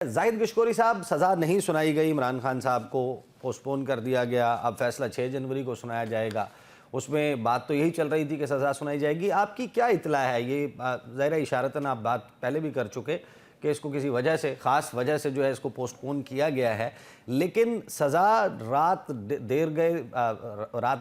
जाहिद गिशकोरी साहब, सज़ा नहीं सुनाई गई, इमरान खान साहब को पोस्टपोन कर दिया गया। अब फैसला 6 जनवरी को सुनाया जाएगा। उसमें बात तो यही चल रही थी कि सज़ा सुनाई जाएगी। आपकी क्या इत्तला है? ये ज़ाहिर इशारतन आप बात पहले भी कर चुके कि इसको किसी वजह से, ख़ास वजह से जो है इसको पोस्टपोन किया गया है। लेकिन सज़ा रात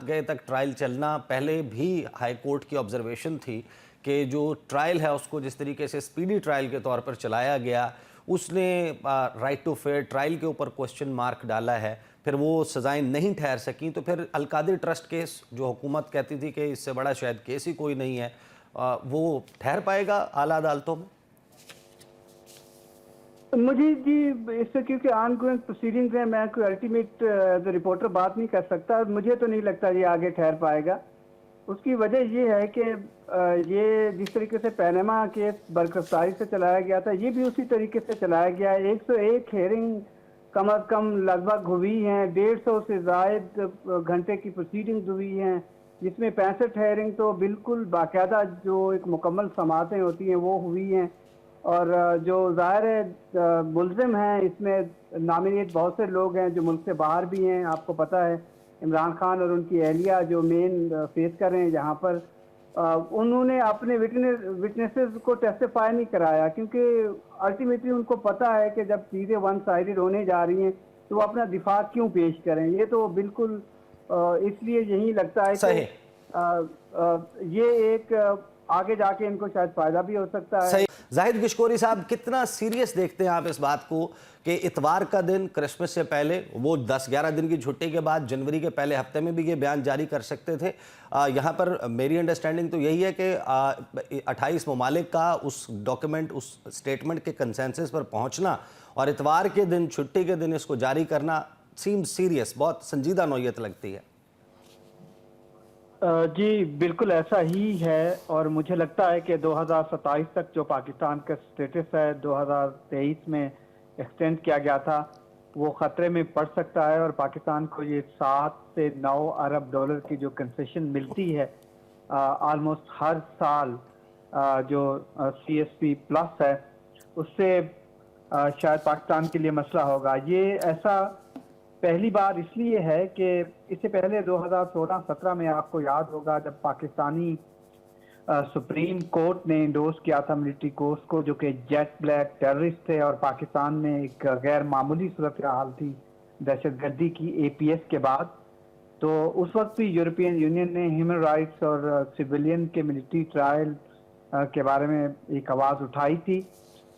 गए तक ट्रायल चलना, पहले भी हाई कोर्ट की ऑब्जर्वेशन थी कि जो ट्रायल है उसको जिस तरीके से स्पीडी ट्रायल के तौर पर चलाया गया, उसने राइट टू फेयर ट्रायल के ऊपर क्वेश्चन मार्क डाला है। फिर वो सज़ाएं नहीं ठहर सकी, तो फिर अलकादिर ट्रस्ट केस जो हुकूमत कहती थी कि इससे बड़ा शायद केस ही कोई नहीं है, वो ठहर पाएगा आला अदालतों में? मुझे जी इससे क्योंकि ऑन गोइंग प्रोसीडिंग्स हैं, मैं कोई अल्टीमेट एज ए रिपोर्टर बात नहीं कर सकता। मुझे तो नहीं लगता ये आगे ठहर पाएगा। उसकी वजह ये है कि ये जिस तरीके से पैनामा केस बरकरारी से चलाया गया था, ये भी उसी तरीके से चलाया गया है। 101 हेयरिंग कम अज़ कम लगभग हुई हैं, 150 से ज़ायद घंटे की प्रोसीडिंग्स हुई हैं, जिसमें 65 हेयरिंग तो बिल्कुल बाकायदा जो एक मुकम्मल समातें होती हैं वो हुई हैं। और जो ज़ाहिर है मुल्ज़िम हैं, इसमें नॉमिनेट बहुत से लोग हैं जो मुल्क से बाहर भी हैं। आपको पता है इमरान खान और उनकी अहलिया जो मेन फेस कर रहे हैं यहाँ पर, उन्होंने अपने विटनेसेस को टेस्टिफाई नहीं कराया, क्योंकि अल्टीमेटली उनको पता है कि जब चीज़ें वन साइडेड होने जा रही हैं तो वो अपना दिफा क्यों पेश करें। ये तो बिल्कुल इसलिए यही लगता है कि ये एक आगे जाके इनको शायद फ़ायदा भी हो सकता है। जाहिद गिशकोरी साहब, कितना सीरियस देखते हैं आप इस बात को कि इतवार का दिन क्रिसमस से पहले, वो 10-11 दिन की छुट्टी के बाद जनवरी के पहले हफ्ते में भी ये बयान जारी कर सकते थे? यहाँ पर मेरी अंडरस्टैंडिंग तो यही है कि 28 ममालिक का उस डॉक्यूमेंट, उस स्टेटमेंट के कंसेंसस पर पहुँचना और इतवार के दिन, छुट्टी के दिन इसको जारी करना सीम सीरियस, बहुत संजीदा नौयत लगती है। जी बिल्कुल ऐसा ही है। और मुझे लगता है कि 2027 तक जो पाकिस्तान का स्टेटस है 2023 में एक्सटेंड किया गया था, वो ख़तरे में पड़ सकता है। और पाकिस्तान को ये 7 से 9 अरब डॉलर की जो कंसेशन मिलती है आलमोस्ट हर साल, जो CSP प्लस है, उससे शायद पाकिस्तान के लिए मसला होगा। ये ऐसा पहली बार इसलिए है कि इससे पहले 2016-17 में आपको याद होगा जब पाकिस्तानी सुप्रीम कोर्ट ने इंडोर्स किया था मिलिट्री कोर्स को, जो कि जेट ब्लैक टेररिस्ट थे, और पाकिस्तान में एक गैर मामूली सूरत हाल थी दहशतगर्दी की APS के बाद। तो उस वक्त भी यूरोपियन यूनियन ने ह्यूमन राइट्स और सिविलियन के मिलिट्री ट्रायल के बारे में एक आवाज़ उठाई थी,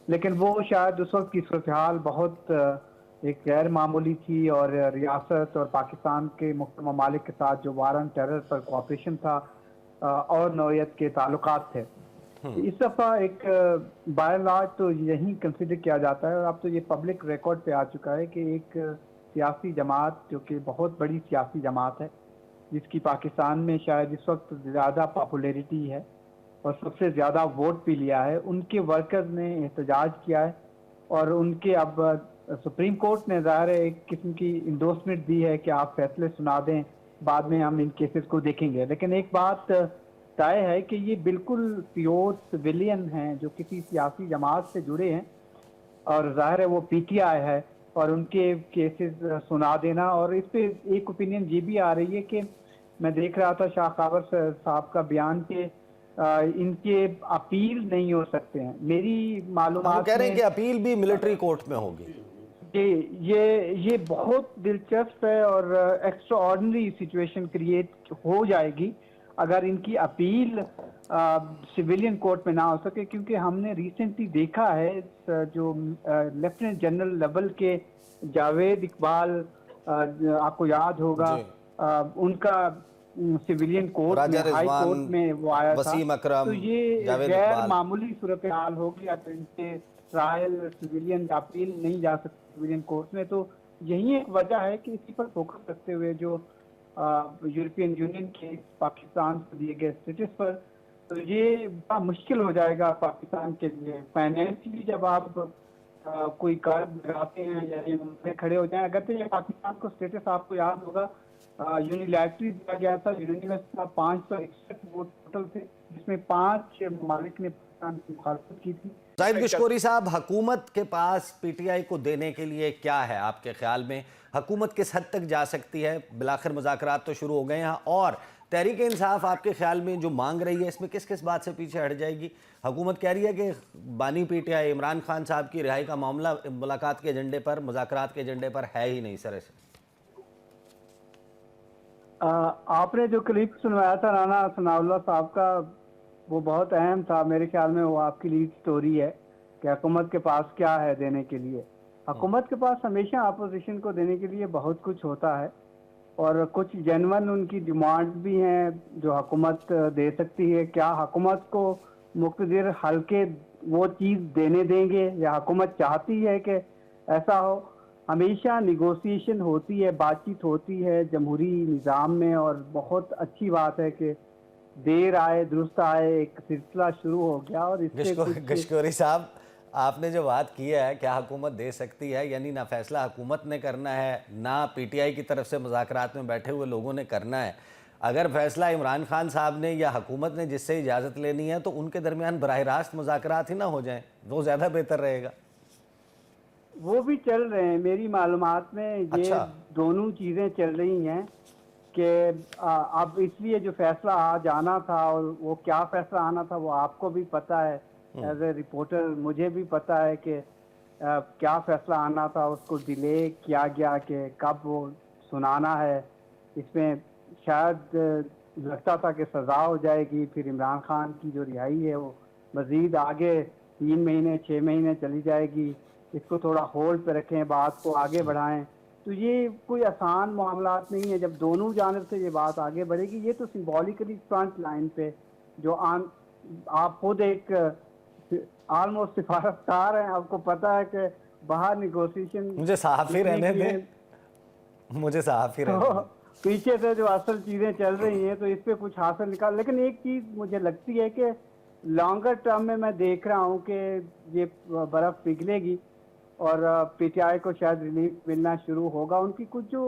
लेकिन वो शायद उस वक्त की सूरत हाल बहुत एक गैर मामूली थी, और रियासत और पाकिस्तान के मुख्तलिफ ममालिक के साथ जो वार ऑन टेरर पर कोऑपरेशन था और नौयत के ताल्लुकात थे। इस दफ़ा एक बाय एंड लार्ज तो यही कंसिडर किया जाता है, और अब तो ये पब्लिक रिकॉर्ड पे आ चुका है कि एक सियासी जमात, जो कि बहुत बड़ी सियासी जमात है, जिसकी पाकिस्तान में शायद इस वक्त ज़्यादा पॉपुलैरिटी है और सबसे ज़्यादा वोट भी लिया है, उनके वर्कर्स ने एहतजाज किया है। और उनके अब सुप्रीम कोर्ट ने ज़ाहिर है एक किस्म की इंडोर्समेंट दी है कि आप फैसले सुना दें, बाद में हम इन केसेस को देखेंगे। लेकिन एक बात तय है कि ये बिल्कुल प्योर सिविलियन हैं जो किसी सियासी जमात से जुड़े हैं, और ज़ाहिर है वो PTI है, और उनके केसेस सुना देना। और इस पे एक ओपिनियन ये भी आ रही है कि मैं देख रहा था शाह काबर साहब का बयान के इनके अपील नहीं हो सकते हैं। मेरी मालूमात कह रहे हैं कि अपील भी मिलिट्री कोर्ट में होगी। ये बहुत दिलचस्प है और एक्स्ट्रा ऑर्डिनरी सिचुएशन क्रिएट हो जाएगी अगर इनकी अपील सिविलियन कोर्ट में ना हो सके, क्योंकि हमने रिसेंटली देखा है जो लेफ्टिनेंट जनरल लेवल के जावेद इकबाल, आपको याद होगा, उनका सिविलियन कोर्ट में, हाई कोर्ट में वो आया था। तो ये गैर मामूली सूरत हाल होगी। अब इनसे ट्रायल सिविलियन अपील नहीं जा सकती सिविलियन कोर्ट में। तो यही एक वजह है कि इसी पर फोकस रखते हुए जो यूरोपियन यूनियन के पाकिस्तान को दिए गए स्टेटस पर, तो ये बड़ा मुश्किल हो जाएगा पाकिस्तान के लिए फाइनेंशियली। जब आप कोई कर्ज लगाते हैं या ये खड़े हो जाए, अगर तो ये पाकिस्तान को स्टेटस, आपको याद होगा, यूनिलैटरली दिया गया था, यूनिवर्स का 561 वोट टोटल थे, जिसमें 5 ममालिक ने पाकिस्तान की मुखालफत की थी। जाहिद किशकोरी साहब, हुकूमत के पास पीटीआई को देने के लिए क्या है आपके ख्याल में? हुकूमत किस हद तक जा सकती है? बिलाखिर मुज़ाकरात तो शुरू हो गए हैं, और तहरीक इंसाफ आपके ख्याल में जो मांग रही है इसमें किस किस बात से पीछे हट जाएगी? हुकूमत कह रही है कि बानी पीटीआई इमरान खान साहब की रिहाई का मामला मुलाकात के एजेंडे पर, मुज़ाकरात के एजेंडे पर है ही नहीं सर ऐसे। आपने जो क्लिप सुनवाया था राना सनाउल्लाह साहब का, वो बहुत अहम था मेरे ख्याल में। वो आपकी लीड स्टोरी है कि हुकूमत के पास क्या है देने के लिए। हुकूमत के पास हमेशा अपोजिशन को देने के लिए बहुत कुछ होता है, और कुछ जेन्युइन उनकी डिमांड भी हैं जो हुकूमत दे सकती है। क्या हुकूमत को मुख्तदिर हल्के वो चीज़ देने देंगे, या हुकूमत चाहती है कि ऐसा हो? हमेशा निगोशिएशन होती है, बातचीत होती है जमहूरी निज़ाम में, और बहुत अच्छी बात है कि देर आए दुरुस्त आए, एक सिलसिला शुरू हो गया। और इससे कुछ किशकोरी साहब, आपने जो बात की है क्या हुकूमत दे सकती है, यानी ना फैसला हुकूमत ने करना है ना पीटीआई की तरफ से मुज़ाकरात में बैठे हुए लोगों ने करना है। अगर फैसला इमरान खान साहब ने या हुकूमत ने जिससे इजाज़त लेनी है तो उनके दरमियान बराह रास्त मुज़ाकरात ही ना हो जाएं, वो ज़्यादा बेहतर रहेगा। वो भी चल रहे हैं मेरी मालूमात में। ये अच्छा। दोनों चीज़ें चल रही हैं कि अब इसलिए जो फैसला आज आना था, और वो क्या फैसला आना था वो आपको भी पता है, एज ए रिपोर्टर मुझे भी पता है कि क्या फैसला आना था, उसको डिले किया गया कि कब वो सुनाना है। इसमें शायद लगता था कि सज़ा हो जाएगी, फिर इमरान खान की जो रिहाई है वो मज़ीद आगे 3 महीने 6 महीने चली जाएगी। इसको थोड़ा होल्ड पे रखें, बात को आगे बढ़ाएं। तो ये कोई आसान मामलात नहीं है। जब दोनों जानिब से ये बात आगे बढ़ेगी, ये तो सिंबॉलिकली फ्रंट लाइन पे जो आप खुद एक ऑलमोस्ट सिफारतकार हैं, आपको पता है कि बाहर निगोशिएशन मुझे सहाफ़ी रहने दें, मुझे सहाफ़ी रहने तो दें। पीछे से जो असल चीजें चल रही हैं, तो इस पे कुछ हासिल निकाल। लेकिन एक चीज मुझे लगती है कि लॉन्गर टर्म में मैं देख रहा हूँ कि ये बर्फ पिघलेगी और पीटीआई को शायद रिलीफ मिलना शुरू होगा। उनकी कुछ जो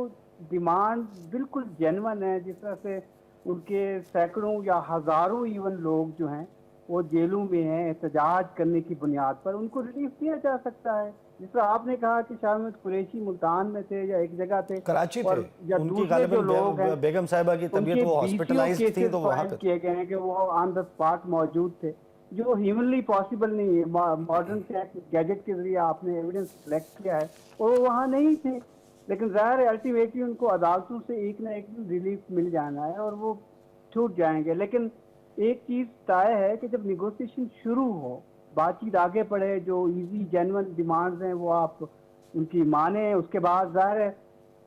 डिमांड बिल्कुल जेन्युइन है, जिस तरह से उनके सैकड़ों या हजारों इवन लोग जो हैं वो जेलों में हैं एहतजाज करने की बुनियाद पर, उनको रिलीफ दिया जा सकता है। जिस तरह आपने कहा कि शामिद कुरैशी मुल्तान में थे या एक जगह थे, कराची और थे, या उनकी दूसरे जो लोग गालिबन हैं बेगम साहिबा की तबीयत, वो हॉस्पिटलाइज्ड थी तो वो वहाँ पे किए गए हैं कि वो ऑन द स्पॉट मौजूद थे, जो ह्यूमनली पॉसिबल नहीं है। मॉडर्न गैजेट के जरिए आपने एविडेंस कलेक्ट किया है, और वो वहाँ नहीं थे। लेकिन ज़ाहिर है अल्टीमेटली उनको अदालतों से एक ना एक दिन रिलीफ मिल जाना है और वो छूट जाएंगे। लेकिन एक चीज़ तय है कि जब निगोशिएशन शुरू हो, बातचीत आगे बढ़े, जो इजी जेन्युइन डिमांड्स हैं वो आप उनकी माने, उसके बाद ज़ाहिर है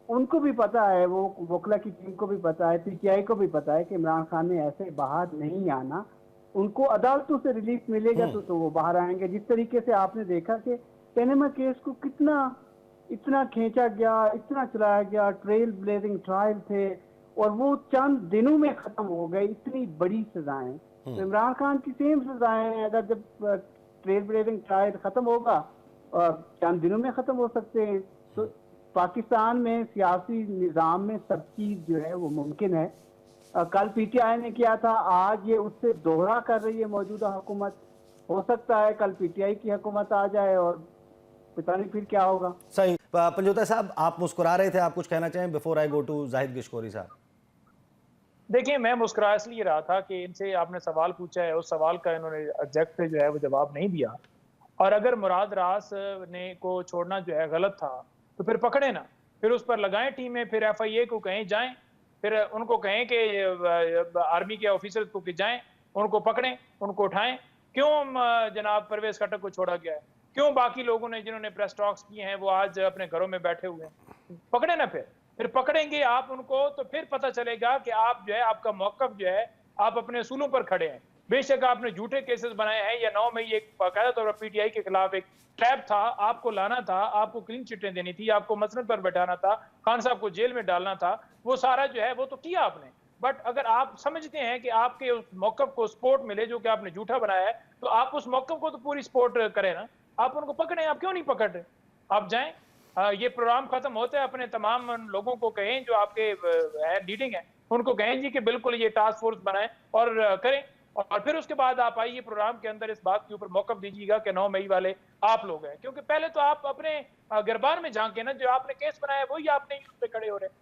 उनको भी पता है, वो वकला की टीम को भी पता है, पीटीआई को भी पता है कि इमरान खान ने ऐसे बाहर नहीं आना। उनको अदालतों से रिलीफ मिलेगा तो वो बाहर आएंगे। जिस तरीके से आपने देखा कि पैनामा केस को कितना इतना खींचा गया, इतना चलाया गया, ट्रेल ब्लेजिंग ट्रायल थे, और वो चंद दिनों में खत्म हो गए। इतनी बड़ी सजाएं, तो इमरान खान की सेम सजाएं हैं। अगर जब ट्रेल ब्लेजिंग ट्रायल खत्म होगा और चंद दिनों में खत्म हो सकते हैं, तो पाकिस्तान में सियासी निज़ाम में सब चीज़ जो है वो मुमकिन है। कल पीटीआई ने किया था, आज ये उससे दोहरा कर रही है मौजूदा हुकूमत। हो सकता है कल पीटीआई की हुकूमत आ जाए और पता नहीं फिर क्या होगा। सही। पंजोता साहब, आप मुस्कुरा रहे थे, आप कुछ कहना चाहें before I go to Zahid Kishkori साहब? देखिए, मैं मुस्कुरा इसलिए रहा था कि इनसे आपने सवाल पूछा है, उस सवाल का इन्होंने एग्जैक्ट जो है वो जवाब नहीं दिया। और अगर मुराद रास ने को छोड़ना जो है गलत था, तो फिर पकड़े ना, फिर उस पर लगाएं टीमें, फिर एफआईए को कहें जाएं, फिर उनको कहें कि आर्मी के ऑफिसर्स को कि जाएं, उनको पकड़ें, उनको उठाएं। क्यों जनाब परवेज खट्टक को छोड़ा गया है? क्यों बाकी लोगों ने जिन्होंने प्रेस टॉक्स किए हैं वो आज अपने घरों में बैठे हुए हैं? पकड़े ना, फिर पकड़ेंगे आप उनको तो फिर पता चलेगा कि आप जो है, आपका मौकफ जो है, आप अपने असूलों पर खड़े हैं। बेशक आपने झूठे केसेस बनाए हैं, या 9 मई एक बाकायदा तौर पर पीटीआई के खिलाफ एक ट्रैप था, आपको लाना था, आपको क्लीन चिटें देनी थी, आपको मसनद पर बैठाना था, खान साहब को जेल में डालना था, वो सारा जो है वो तो किया आपने। बट अगर आप समझते हैं कि आपके उस मौकफ को सपोर्ट मिले जो कि आपने झूठा बनाया है, तो आप उस मौकफ को तो पूरी सपोर्ट करें ना। आप उनको पकड़ें, आप क्यों नहीं पकड़ रहे? आप जाएं, ये प्रोग्राम खत्म होता है, अपने तमाम लोगों को कहें जो आपके लीडिंग है, उनको कहें जी कि बिल्कुल ये टास्क फोर्स बनाएं और करें। और फिर उसके बाद आप आइए प्रोग्राम के अंदर इस बात के ऊपर मौक़िफ़ दीजिएगा कि 9 मई वाले आप लोग हैं, क्योंकि पहले तो आप अपने गिरबान में झांके ना, जो आपने केस बनाया वही आपने उस पे खड़े हो रहे हैं।